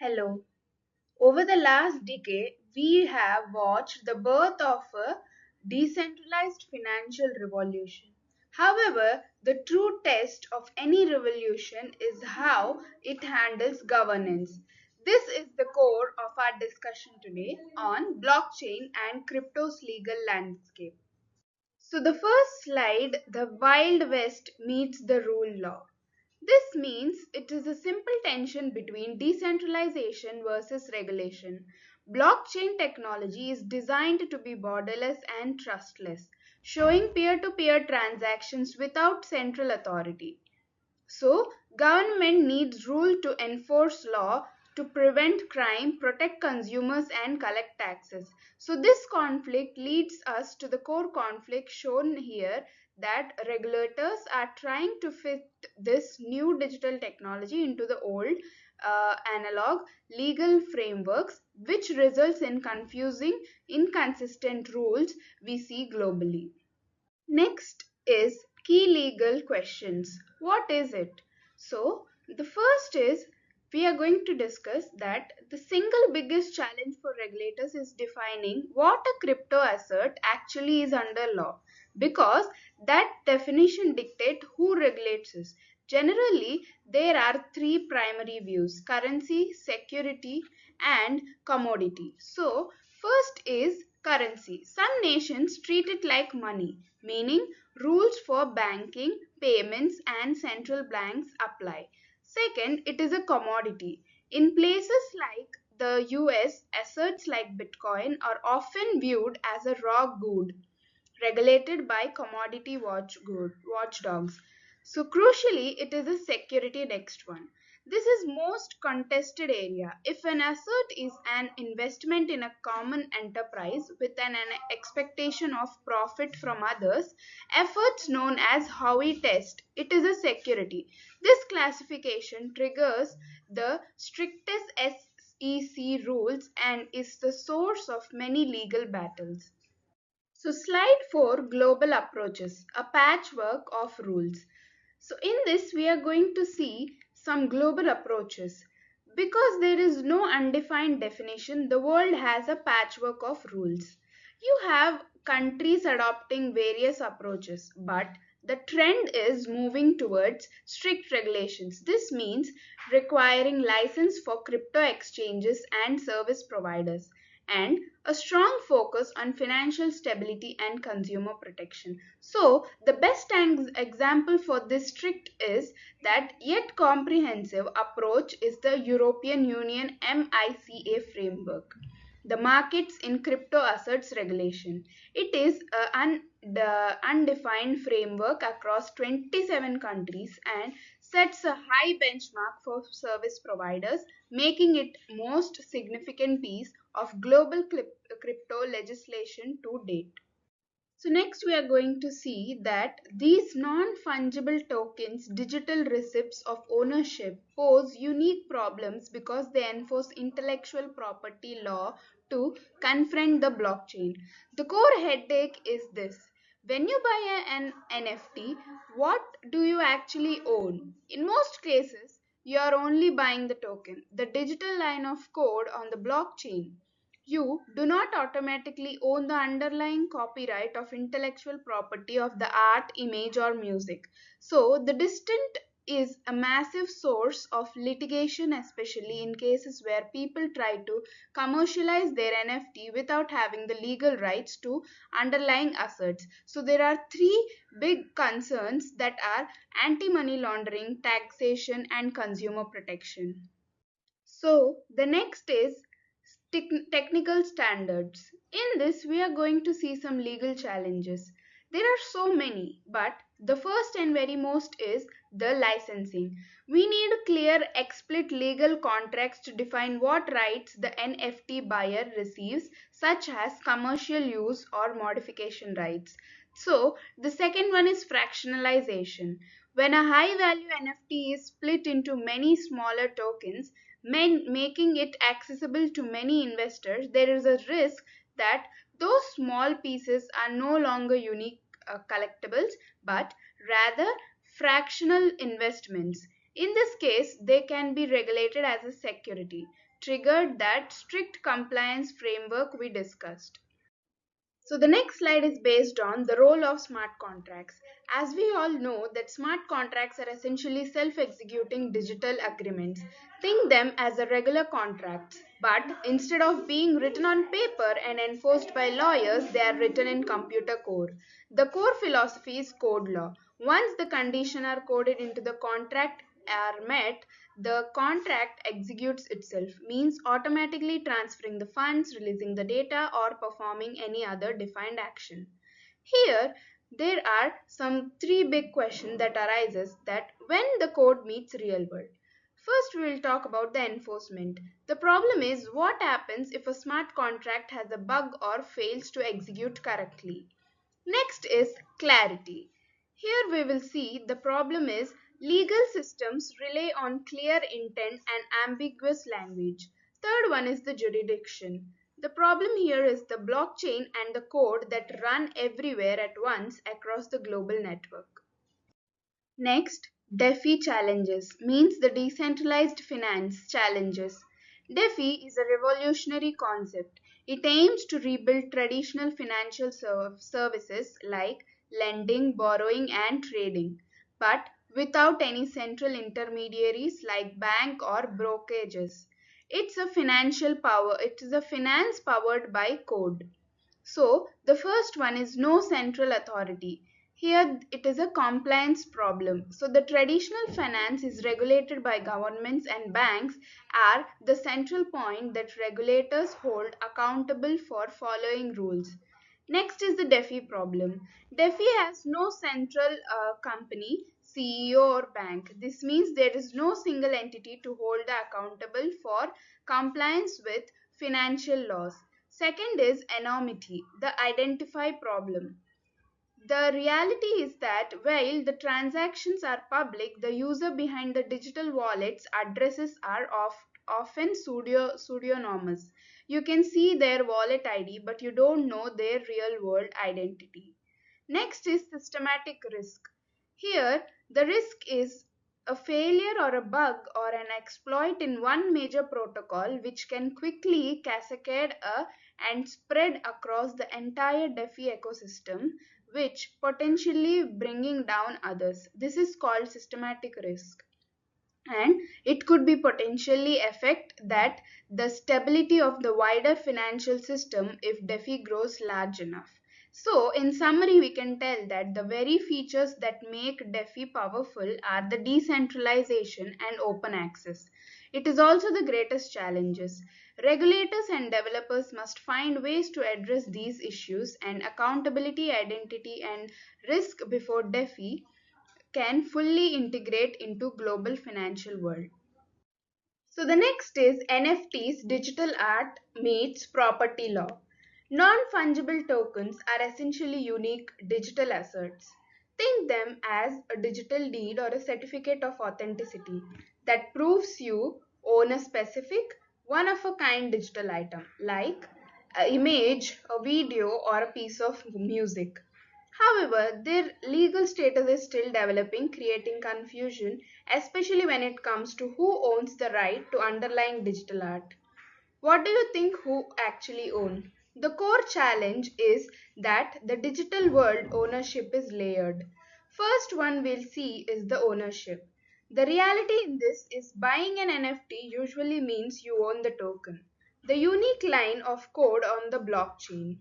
Hello. Over the last decade, we have watched the birth of a decentralized financial revolution. However, the true test of any revolution is how it handles governance. This is the core of our discussion today on blockchain and crypto's legal landscape. So, the first slide, the Wild West meets the rule law. This means it is a simple tension between decentralization versus regulation. Blockchain technology is designed to be borderless and trustless, showing peer to peer transactions without central authority. So, government needs rule to enforce law, to prevent crime, protect consumers, and collect taxes. So, this conflict leads us to the core conflict shown here, that regulators are trying to fit this new digital technology into the old analog legal frameworks, which results in confusing, inconsistent rules we see globally. Next is key legal questions. What is it? So, the first is we are going to discuss that the single biggest challenge for regulators is defining what a crypto asset actually is under law, because that definition dictates who regulates it. Generally, there are three primary views: currency, security, and commodity. So, first is currency. Some nations treat it like money, meaning rules for banking, payments, and central banks apply. Second, it is a commodity. In places like the US, assets like Bitcoin are often viewed as a raw good, regulated by watchdogs. So crucially, it is a security next one. This is most contested area. If an asset is an investment in a common enterprise with an expectation of profit from others, efforts known as Howey test, it is a security. This classification triggers the strictest SEC rules and is the source of many legal battles. So, slide 4, global approaches, a patchwork of rules. So, in this, we are going to see some global approaches. Because there is no undefined definition, the world has a patchwork of rules. You have countries adopting various approaches, but the trend is moving towards strict regulations. This means requiring license for crypto exchanges and service providers, and a strong focus on financial stability and consumer protection. So, the best example for this strict is that yet comprehensive approach is the European Union MICA framework, the markets in crypto assets regulation. It is the undefined framework across 27 countries and sets a high benchmark for service providers, making it most significant piece of global crypto legislation to date. So next we are going to see that these non-fungible tokens, digital receipts of ownership, pose unique problems because they enforce intellectual property law to confront the blockchain. The core headache is this: when you buy an NFT, what do you actually own? In most cases, you are only buying the token, the digital line of code on the blockchain. You do not automatically own the underlying copyright of intellectual property of the art, image, or music. So, the distinct is a massive source of litigation, especially in cases where people try to commercialize their NFT without having the legal rights to underlying assets. So, there are three big concerns that are anti money laundering, taxation, and consumer protection. So, the next is technical standards. In this, we are going to see some legal challenges. There are so many, but the first and very most is the licensing. We need clear, explicit legal contracts to define what rights the NFT buyer receives, such as commercial use or modification rights. So, the second one is fractionalization. When a high value NFT is split into many smaller tokens, making it accessible to many investors, there is a risk that those small pieces are no longer unique collectibles, but rather fractional investments. In this case, they can be regulated as a security. triggered that strict compliance framework we discussed. So the next slide is based on the role of smart contracts. As we all know that smart contracts are essentially self-executing digital agreements. Think them as a regular contracts, but instead of being written on paper and enforced by lawyers, they are written in computer code. The core philosophy is code law. Once the conditions are coded into the contract are met, the contract executes itself, means automatically transferring the funds, releasing the data, or performing any other defined action. Here, there are some three big questions that arises that when the code meets real world. First, we will talk about the enforcement. The problem is what happens if a smart contract has a bug or fails to execute correctly. Next is clarity. Here we will see the problem is legal systems rely on clear intent and ambiguous language. Third one is the jurisdiction. The problem here is the blockchain and the code that run everywhere at once across the global network. Next, DeFi challenges means the decentralized finance challenges. DeFi is a revolutionary concept. It aims to rebuild traditional financial services like lending, borrowing, and trading, but without any central intermediaries like bank or brokerages. It is a finance powered by code. So, the first one is no central authority. Here, it is a compliance problem. So, the traditional finance is regulated by governments and banks are the central point that regulators hold accountable for following rules. Next is the DeFi problem. DeFi has no central company, CEO or bank. This means there is no single entity to hold the accountable for compliance with financial laws. Second is anonymity, the identify problem. The reality is that while the transactions are public, the user behind the digital wallets addresses are often pseudonymous. You can see their wallet ID, but you don't know their real world identity. Next is systematic risk. Here, the risk is a failure or a bug or an exploit in one major protocol which can quickly cascade and spread across the entire DeFi ecosystem, which potentially bringing down others. This is called systematic risk, and it could be potentially affect that the stability of the wider financial system if DeFi grows large enough. So in summary we can tell that the very features that make DeFi powerful are the decentralization and open access. It is also the greatest challenges. Regulators and developers must find ways to address these issues, and accountability, identity, and risk before DeFi can fully integrate into global financial world. So the next is NFTs, digital art meets property law. Non-fungible tokens are essentially unique digital assets. Think them as a digital deed or a certificate of authenticity that proves you own a specific one of a kind digital item like an image, a video, or a piece of music. However, their legal status is still developing, creating confusion, especially when it comes to who owns the right to underlying digital art. What do you think who actually own? The core challenge is that the digital world ownership is layered. First one we'll see is the ownership. The reality in this is buying an NFT usually means you own the token, the unique line of code on the blockchain.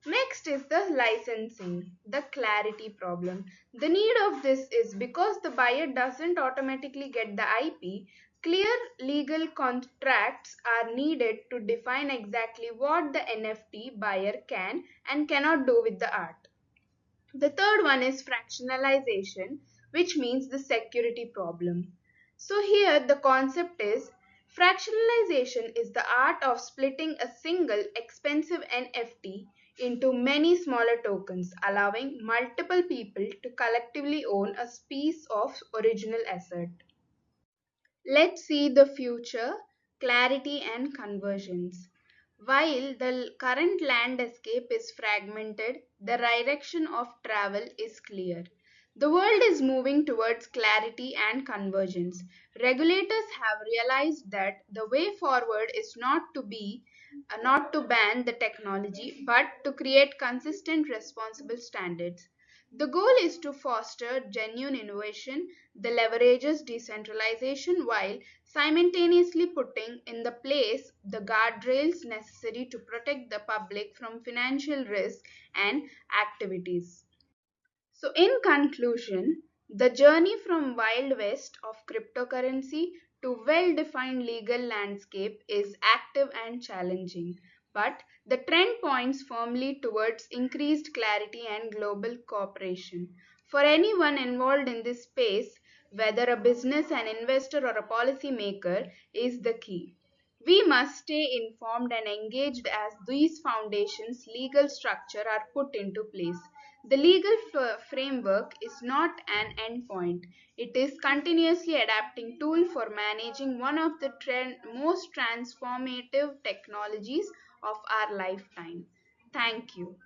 Next is the licensing, the clarity problem. The need of this is because the buyer doesn't automatically get the IP, clear legal contracts are needed to define exactly what the NFT buyer can and cannot do with the art. The third one is fractionalization, which means the security problem. So here the concept is fractionalization is the art of splitting a single expensive NFT into many smaller tokens, allowing multiple people to collectively own a piece of original asset. Let's see the future, clarity and conversions. While the current landscape is fragmented, the direction of travel is clear. The world is moving towards clarity and convergence. Regulators have realized that the way forward is not to ban the technology but to create consistent responsible standards. The goal is to foster genuine innovation that leverages decentralization while simultaneously putting in the place the guardrails necessary to protect the public from financial risk and activities. So, in conclusion, the journey from Wild West of cryptocurrency to well defined legal landscape is active and challenging, but the trend points firmly towards increased clarity and global cooperation. For anyone involved in this space, whether a business, an investor, or a policymaker, is the key. We must stay informed and engaged as these foundations' legal structure are put into place. The legal framework is not an endpoint. It is continuously adapting tool for managing one of the most transformative technologies of our lifetime. Thank you.